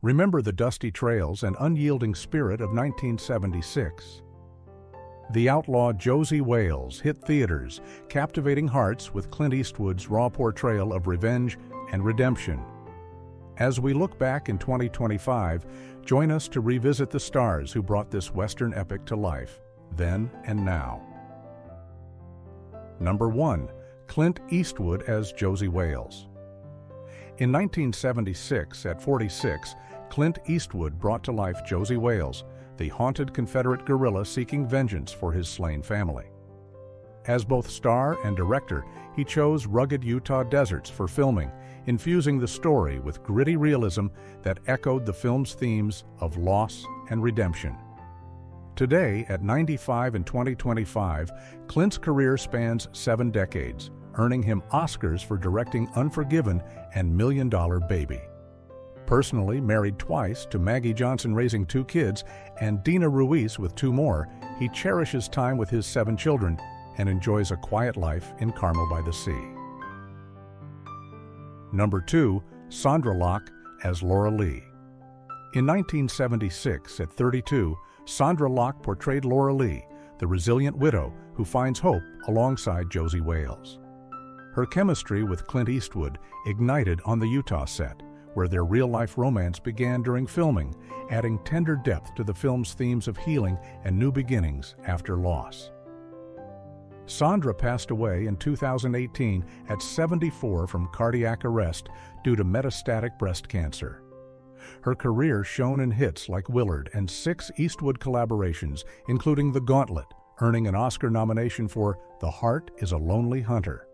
Remember the dusty trails and unyielding spirit of 1976. The Outlaw Josey Wales hit theaters, captivating hearts with Clint Eastwood's raw portrayal of revenge and redemption. As we look back in 2025, join us to revisit the stars who brought this Western epic to life, then and now. Number 1. Clint Eastwood as Josey Wales. In 1976, at 46, Clint Eastwood brought to life Josey Wales, the haunted Confederate guerrilla seeking vengeance for his slain family. As both star and director, he chose rugged Utah deserts for filming, infusing the story with gritty realism that echoed the film's themes of loss and redemption. Today, at 95 in 2025, Clint's career spans 7 decades, earning him Oscars for directing Unforgiven and $1 Million Baby. Personally married twice to Maggie Johnson raising 2 kids and Dina Ruiz with 2 more, he cherishes time with his 7 children and enjoys a quiet life in Carmel by the Sea. Number 2. Sondra Locke as Laura Lee. In 1976, at 32, Sondra Locke portrayed Laura Lee, the resilient widow who finds hope alongside Josey Wales. Her chemistry with Clint Eastwood ignited on the Utah set, where their real-life romance began during filming, adding tender depth to the film's themes of healing and new beginnings after loss. Sondra passed away in 2018 at 74 from cardiac arrest due to metastatic breast cancer. Her career shone in hits like Willard and 6 Eastwood collaborations, including The Gauntlet, earning an Oscar nomination for The Heart is a Lonely Hunter.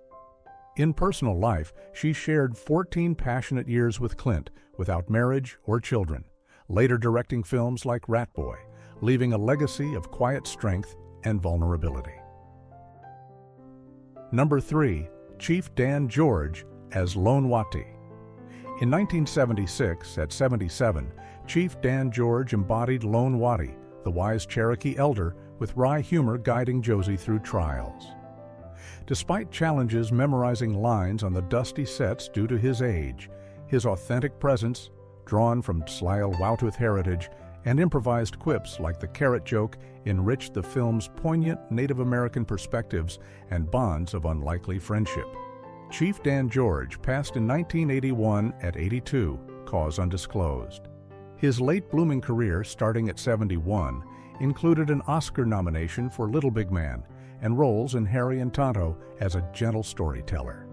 In personal life, she shared 14 passionate years with Clint without marriage or children, later directing films like Rat Boy, leaving a legacy of quiet strength and vulnerability. Number 3. Chief Dan George as Lone Wati. In 1976, at 77, Chief Dan George embodied Lone Wati, the wise Cherokee elder, with wry humor guiding Josey through trials. Despite challenges memorizing lines on the dusty sets due to his age, his authentic presence, drawn from Tsleil-Waututh heritage, and improvised quips like the carrot joke enriched the film's poignant Native American perspectives and bonds of unlikely friendship. Chief Dan George passed in 1981 at 82, cause undisclosed. His late-blooming career, starting at 71, included an Oscar nomination for Little Big Man and roles in Harry and Tonto as a gentle storyteller.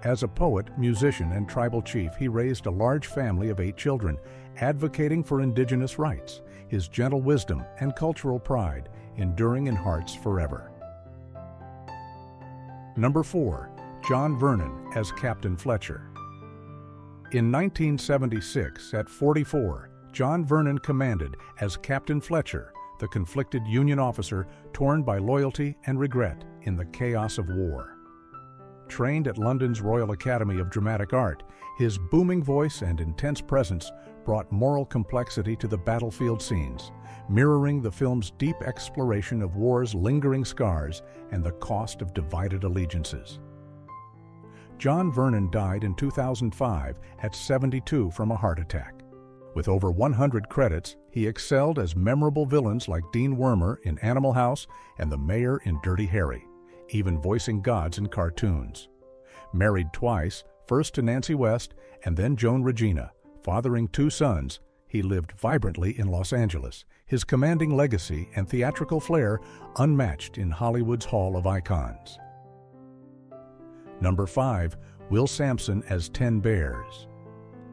As a poet, musician, and tribal chief, he raised a large family of 8 children, advocating for indigenous rights, his gentle wisdom and cultural pride enduring in hearts forever. Number 4. John Vernon as Captain Fletcher. In 1976, at 44, John Vernon commanded as Captain Fletcher, the conflicted Union officer torn by loyalty and regret in the chaos of war. Trained at London's Royal Academy of Dramatic Art, his booming voice and intense presence brought moral complexity to the battlefield scenes, mirroring the film's deep exploration of war's lingering scars and the cost of divided allegiances. John Vernon died in 2005 at 72 from a heart attack. With over 100 credits, he excelled as memorable villains like Dean Wormer in Animal House and the Mayor in Dirty Harry, even voicing gods in cartoons. Married twice, first to Nancy West and then Joan Regina, fathering 2 sons, he lived vibrantly in Los Angeles, his commanding legacy and theatrical flair unmatched in Hollywood's Hall of Icons. Number 5. Will Sampson as 10 Bears.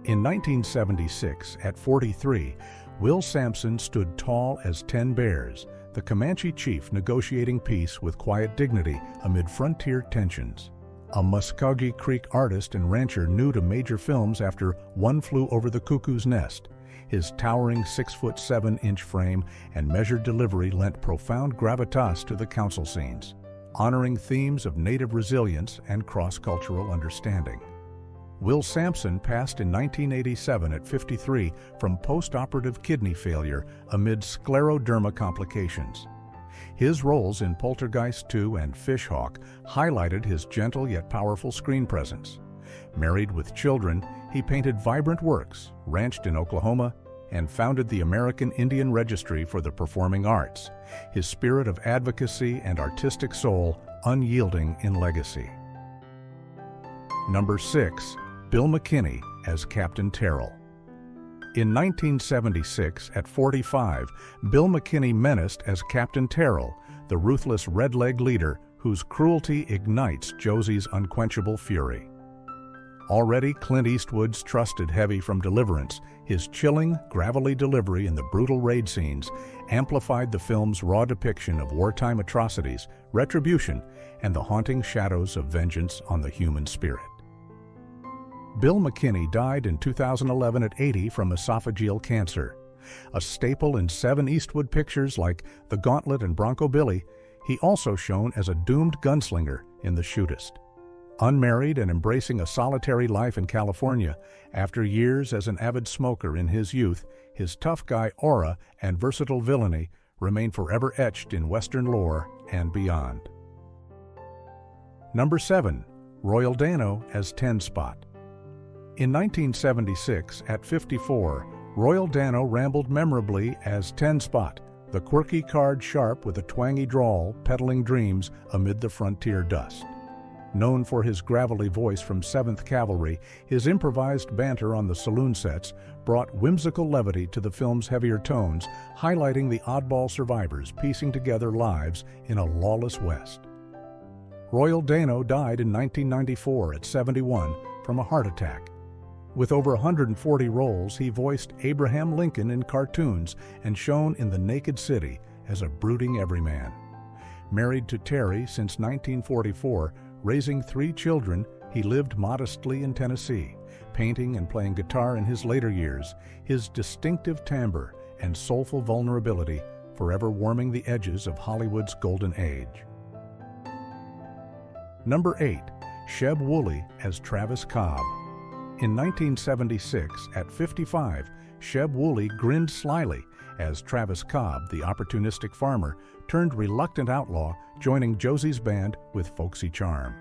In 1976, at 43, Will Sampson stood tall as 10 Bears, the Comanche chief negotiating peace with quiet dignity amid frontier tensions. A Muskogee Creek artist and rancher new to major films after One Flew Over the Cuckoo's Nest, his towering 6'7" frame and measured delivery lent profound gravitas to the council scenes, honoring themes of Native resilience and cross-cultural understanding. Will Sampson passed in 1987 at 53 from post-operative kidney failure amid scleroderma complications. His roles in Poltergeist 2 and Fish Hawk highlighted his gentle yet powerful screen presence. Married with children, he painted vibrant works, ranched in Oklahoma, and founded the American Indian Registry for the Performing Arts, his spirit of advocacy and artistic soul unyielding in legacy. Number 6. Bill McKinney as Captain Terrell. In 1976, at 45, Bill McKinney menaced as Captain Terrell, the ruthless red-leg leader whose cruelty ignites Josey's unquenchable fury. Already Clint Eastwood's trusted heavy from Deliverance, his chilling, gravelly delivery in the brutal raid scenes amplified the film's raw depiction of wartime atrocities, retribution, and the haunting shadows of vengeance on the human spirit. Bill McKinney died in 2011 at 80 from esophageal cancer. A staple in 7 Eastwood pictures like The Gauntlet and Bronco Billy, he also shone as a doomed gunslinger in The Shootist. Unmarried and embracing a solitary life in California, after years as an avid smoker in his youth, his tough guy aura and versatile villainy remain forever etched in Western lore and beyond. Number 7. Royal Dano as 10-Spot. In 1976, at 54, Royal Dano rambled memorably as 10-Spot, the quirky card sharp with a twangy drawl peddling dreams amid the frontier dust. Known for his gravelly voice from 7th Cavalry, his improvised banter on the saloon sets brought whimsical levity to the film's heavier tones, highlighting the oddball survivors piecing together lives in a lawless West. Royal Dano died in 1994 at 71 from a heart attack. With over 140 roles, he voiced Abraham Lincoln in cartoons and shone in The Naked City as a brooding everyman. Married to Terry since 1944, raising 3 children, he lived modestly in Tennessee, painting and playing guitar in his later years, his distinctive timbre and soulful vulnerability forever warming the edges of Hollywood's golden age. Number 8. Sheb Wooley as Travis Cobb. In 1976, at 55, Sheb Wooley grinned slyly as Travis Cobb, the opportunistic farmer, turned reluctant outlaw, joining Josey's band with folksy charm.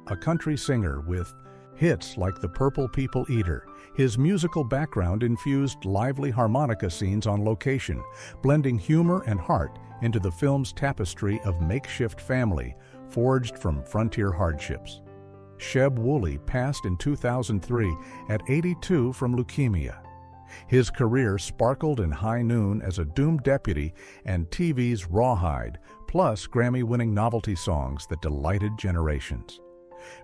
A country singer with hits like The Purple People Eater, his musical background infused lively harmonica scenes on location, blending humor and heart into the film's tapestry of makeshift family forged from frontier hardships. Sheb Wooley passed in 2003 at 82 from leukemia. His career sparkled in High Noon as a doomed deputy and TV's Rawhide, plus Grammy-winning novelty songs that delighted generations.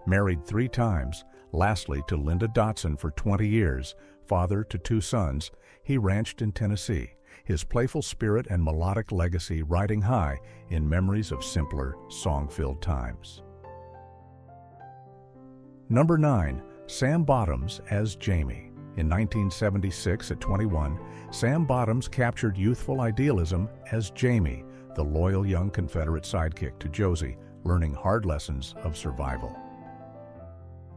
Married 3 times, lastly to Linda Dotson for 20 years, father to 2 sons, he ranched in Tennessee, his playful spirit and melodic legacy riding high in memories of simpler, song-filled times. Number 9. Sam Bottoms as Jamie. In 1976, at 21, Sam Bottoms captured youthful idealism as Jamie, the loyal young Confederate sidekick to Josey, learning hard lessons of survival.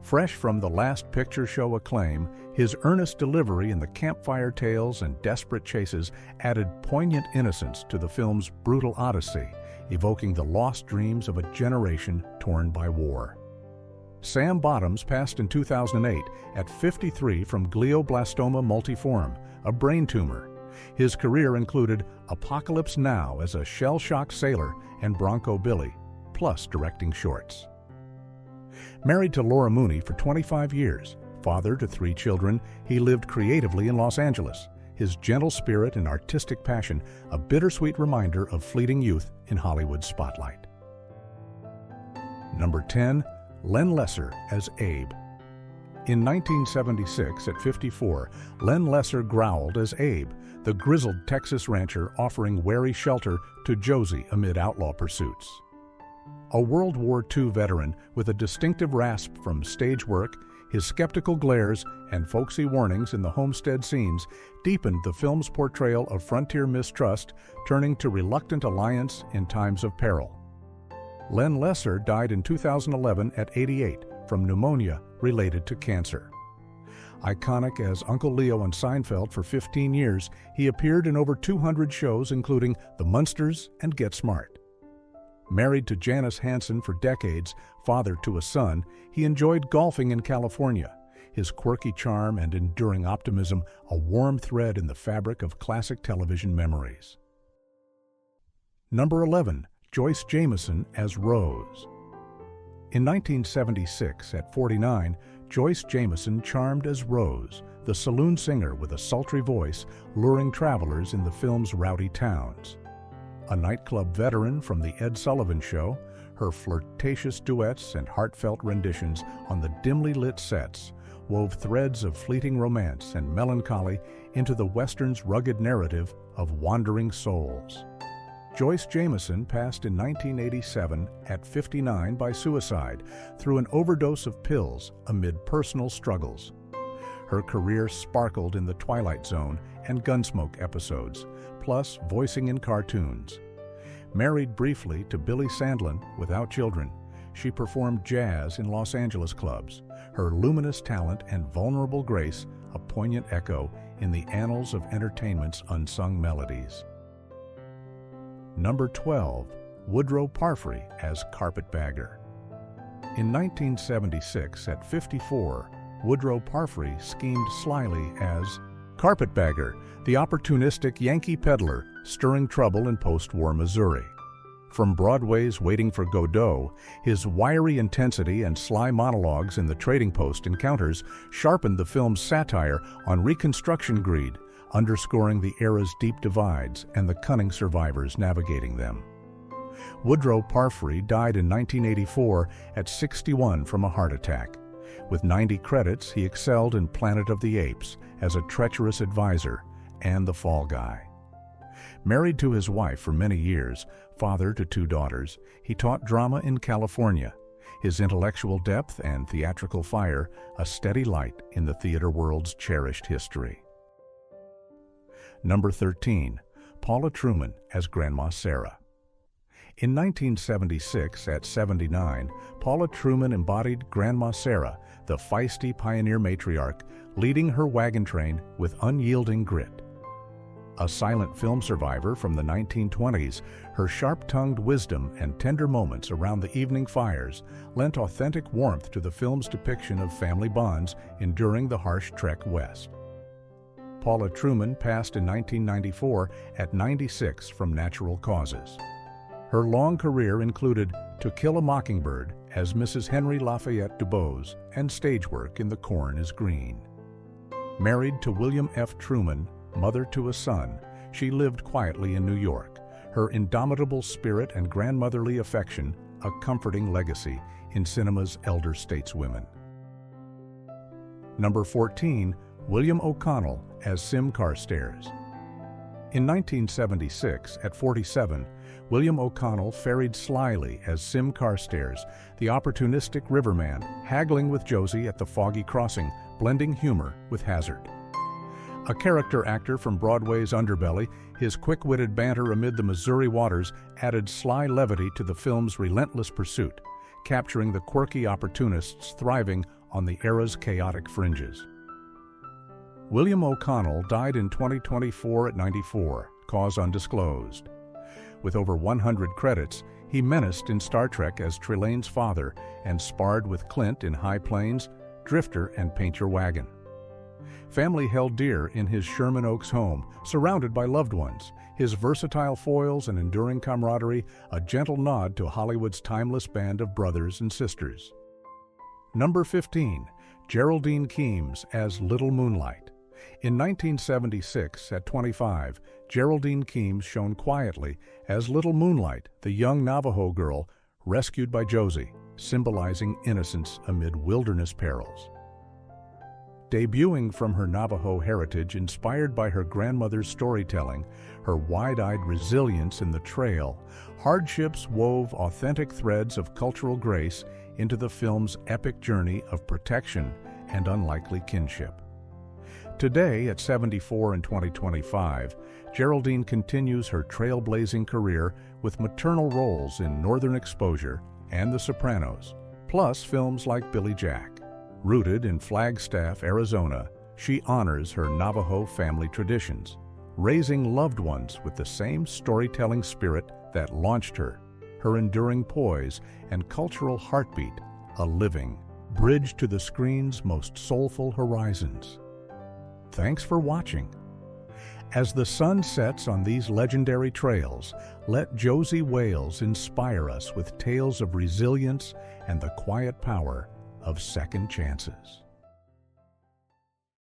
Fresh from the Last Picture Show acclaim, his earnest delivery in the campfire tales and desperate chases added poignant innocence to the film's brutal odyssey, evoking the lost dreams of a generation torn by war. Sam Bottoms passed in 2008 at 53 from glioblastoma multiforme, a brain tumor. His career included Apocalypse Now as a shell-shocked sailor and Bronco Billy, plus directing shorts. Married to Laura Mooney for 25 years, father to 3 children, he lived creatively in Los Angeles, his gentle spirit and artistic passion a bittersweet reminder of fleeting youth in Hollywood's spotlight. Number 10. Len Lesser as Abe. In 1976, at 54, Len Lesser growled as Abe, the grizzled Texas rancher offering wary shelter to Josey amid outlaw pursuits. A World War II veteran with a distinctive rasp from stage work, his skeptical glares and folksy warnings in the homestead scenes deepened the film's portrayal of frontier mistrust, turning to reluctant alliance in times of peril. Len Lesser died in 2011 at 88 from pneumonia related to cancer. Iconic as Uncle Leo on Seinfeld for 15 years, he appeared in over 200 shows including The Munsters and Get Smart. Married to Janice Hansen for decades, father to a son, he enjoyed golfing in California. his quirky charm and enduring optimism a warm thread in the fabric of classic television memories. Number 11. Joyce Jameson as Rose. In 1976, at 49, Joyce Jameson charmed as Rose, the saloon singer with a sultry voice luring travelers in the film's rowdy towns. A nightclub veteran from The Ed Sullivan Show, her flirtatious duets and heartfelt renditions on the dimly lit sets wove threads of fleeting romance and melancholy into the Western's rugged narrative of wandering souls. Joyce Jameson passed in 1987 at 59 by suicide through an overdose of pills amid personal struggles. Her career sparkled in The Twilight Zone and Gunsmoke episodes, plus voicing in cartoons. Married briefly to Billy Sandlin without children, she performed jazz in Los Angeles clubs, her luminous talent and vulnerable grace a poignant echo in the annals of entertainment's unsung melodies. Number 12. Woodrow Parfrey as Carpetbagger. In 1976, at 54, Woodrow Parfrey schemed slyly as Carpetbagger, the opportunistic Yankee peddler stirring trouble in post-war Missouri. From Broadway's Waiting for Godot, his wiry intensity and sly monologues in the Trading Post encounters sharpened the film's satire on Reconstruction greed, underscoring the era's deep divides and the cunning survivors navigating them. Woodrow Parfrey died in 1984 at 61 from a heart attack. With 90 credits, he excelled in Planet of the Apes as a treacherous advisor and the Fall Guy. Married to his wife for many years, father to 2 daughters, he taught drama in California. His intellectual depth and theatrical fire, a steady light in the theater world's cherished history. Number 13. Paula Trueman as Grandma Sarah. In 1976, at 79, Paula Trueman embodied Grandma Sarah, the feisty pioneer matriarch, leading her wagon train with unyielding grit. A silent film survivor from the 1920s, her sharp-tongued wisdom and tender moments around the evening fires lent authentic warmth to the film's depiction of family bonds enduring the harsh trek west. Paula Trueman passed in 1994 at 96 from natural causes. Her long career included To Kill a Mockingbird as Mrs. Henry Lafayette Dubose and stage work in The Corn is Green. Married to William F. Truman, mother to a son, she lived quietly in New York, her indomitable spirit and grandmotherly affection a comforting legacy in cinema's elder stateswomen. Number 14. William O'Connell as Sim Carstairs. In 1976, at 47, William O'Connell ferried slyly as Sim Carstairs, the opportunistic riverman haggling with Josey at the foggy crossing, blending humor with hazard. A character actor from Broadway's underbelly, his quick-witted banter amid the Missouri waters added sly levity to the film's relentless pursuit, capturing the quirky opportunists thriving on the era's chaotic fringes. William O'Connell died in 2024 at 94, cause undisclosed. With over 100 credits, he menaced in Star Trek as Trelane's father and sparred with Clint in High Plains, Drifter, and Paint Your Wagon. Family held dear in his Sherman Oaks home, surrounded by loved ones, his versatile foils and enduring camaraderie a gentle nod to Hollywood's timeless band of brothers and sisters. Number 15. Geraldine Keams as Little Moonlight. In 1976, at 25, Geraldine Keams shone quietly as Little Moonlight, the young Navajo girl rescued by Josey, symbolizing innocence amid wilderness perils. Debuting from her Navajo heritage inspired by her grandmother's storytelling, her wide-eyed resilience in the trail, hardships wove authentic threads of cultural grace into the film's epic journey of protection and unlikely kinship. Today, at 74 in 2025, Geraldine continues her trailblazing career with maternal roles in Northern Exposure and The Sopranos, plus films like Billy Jack. Rooted in Flagstaff, Arizona, she honors her Navajo family traditions, raising loved ones with the same storytelling spirit that launched her, her enduring poise and cultural heartbeat, a living, bridge to the screen's most soulful horizons. Thanks for watching. As the sun sets on these legendary trails, let Josey Wales inspire us with tales of resilience and the quiet power of second chances.